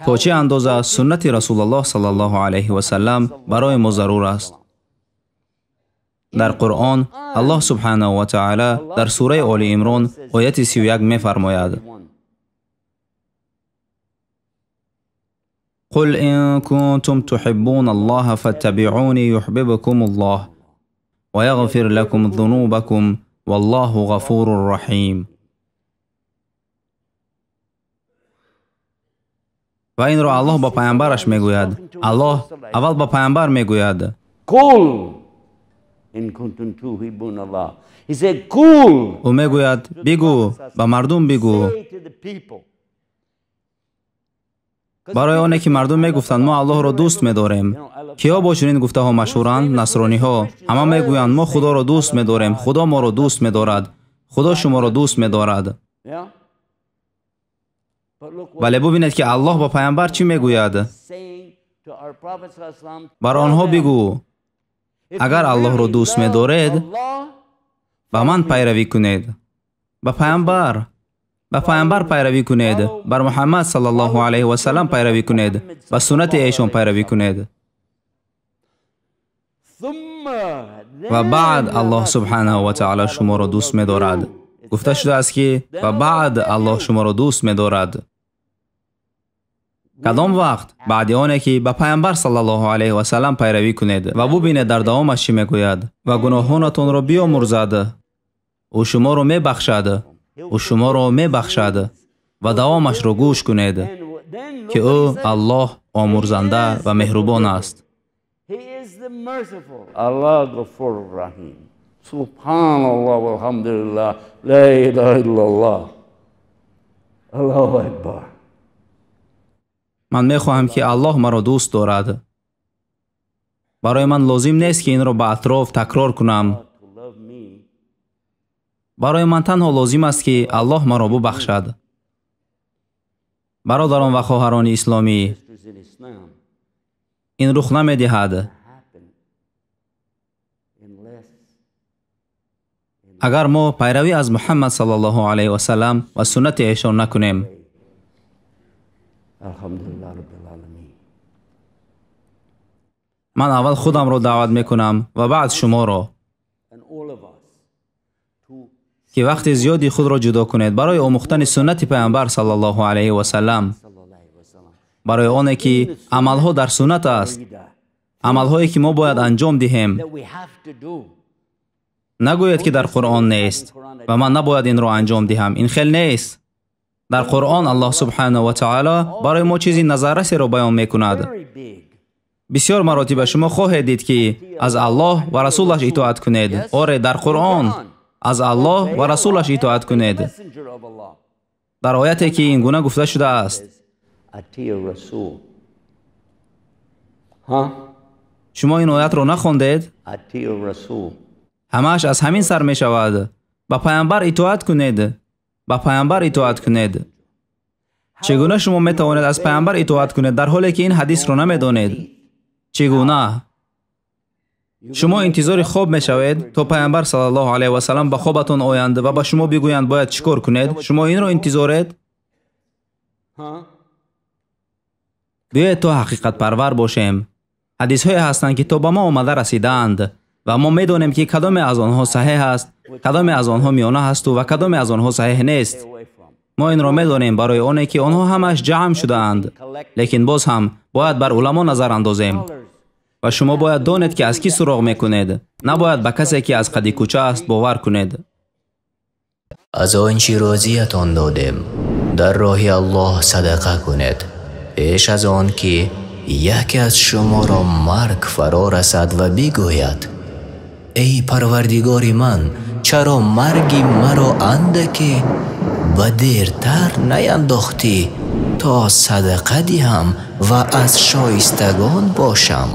تا چه اندازه سنت رسول الله صلی الله علیه و سلم برای ما ضرور است. در قرآن الله سبحانه و تعالی در سوره آل عمران آیت 31 می فرماید: قل إن كنتم تحبون الله فاتبعوني يحببكم الله ويغفر لكم ذنوبكم والله غفور رحیم. و این را الله با پیامبرش میگوید. الله اول با پیامبر میگوید: قل إن كنتم تحبون الله. He said قل. او میگوید بگو، به مردم بگو. برای آنه که مردم میگفتند ما الله را دوست می‌داریم. کیا با چنین گفته ها مشهورند؟ نصرانی ها. همه میگویند ما خدا را دوست می‌داریم، خدا ما را دوست می‌دارد، خدا شما را دوست می‌دارد. ولی ببینید که الله با پیامبر چی میگوید. بر آنها بگو اگر الله را دوست می‌دارید با من پیروی کنید، با پیامبر پیروی کنید، بر محمد صلی الله علیه و سلم پیروی کنید، با سنت ایشان پیروی کنید. و بعد الله سبحانه و تعالی شما را دوست می‌دارد. گفته شده است که و بعد الله شما را دوست می‌دارد. کدام وقت؟ بعد آنه که به پیامبر صلی الله علیه و سلم پیروی کنید و ببینید در دوامش چی میگوید: و گناهانتان را بیامرزد، او شما را میبخشد، او شما را میبخشد و دوامش را گوش کنید که او الله آمرزنده و مهربان است. الله غفور رحیم. سبحان الله والحمد لله لا اله الا الله الله اکبر. من میخواهم که الله مرا دوست دارد. برای من لازم نیست که این را به اطراف تکرار کنم. برای من تنها لازم است که الله مرا ببخشد. برادران و خواهران اسلامی، این رخ نمی‌دهد اگر ما پیروی از محمد صلی الله علیه و سلم و سنت ایشان نکنیم. الحمدلله رب العالمین. من اول خودم را دعوت میکنم و بعد شما را که وقت زیادی خود را جدا کنید برای آموختن سنت پیامبر صلی الله علیه و سلم، برای آنه که عملها در سنت است، عملهایی که ما باید انجام دهیم. نگوید که در قرآن نیست و من نباید این را انجام دهم. این خیلی نیست. در قرآن الله سبحانه و تعالی برای ما چیزی نظررسی را بیان میکند. بسیار مراتب شما خواهید دید که از الله و رسولش اطاعت کنید. آره، در قرآن از الله و رسولش اطاعت کنید. در آیتی که این گونه گفته شده است. شما این آیت را نخواندید؟ همش از همین سر می شود. با پیامبر اطاعت کنید. با پیامبر اطاعت کنید. چگونه شما می توانید از پیامبر اطاعت کنید در حالی که این حدیث را نمی دانید؟ چگونه؟ شما انتظار خواب می شوید تا پیامبر صلی الله علیه و سلم به خوابتان آیند و به شما بگویند باید چیکار کنید؟ شما این را انتظارید؟ بیایید تا حقیقت پرور باشیم. حدیث های هستند که تا به ما آمده رسیدند و ما می دانیم که کدام از آنها صحیح است، کدام از آنها میانه هست و کدام از آنها صحیح نیست. ما این را می دانیم برای آنه که آنها همش جمع شده اند، لیکن باز هم باید بر علما نظر اندازیم. و شما باید دانید که از کی سراغ میکنید. نباید به کسی که از قدی کوچه است باور کنید. از آنچه راضیتان دادیم در راه الله صدقه کنید، پیش از آن که یکی از شما را مرگ فرا رسد و بگوید ای پروردگار من، چرا مرگی مرا اندکی و دیرتر نینداختی تا صدقه دهم و از شایستگان باشم؟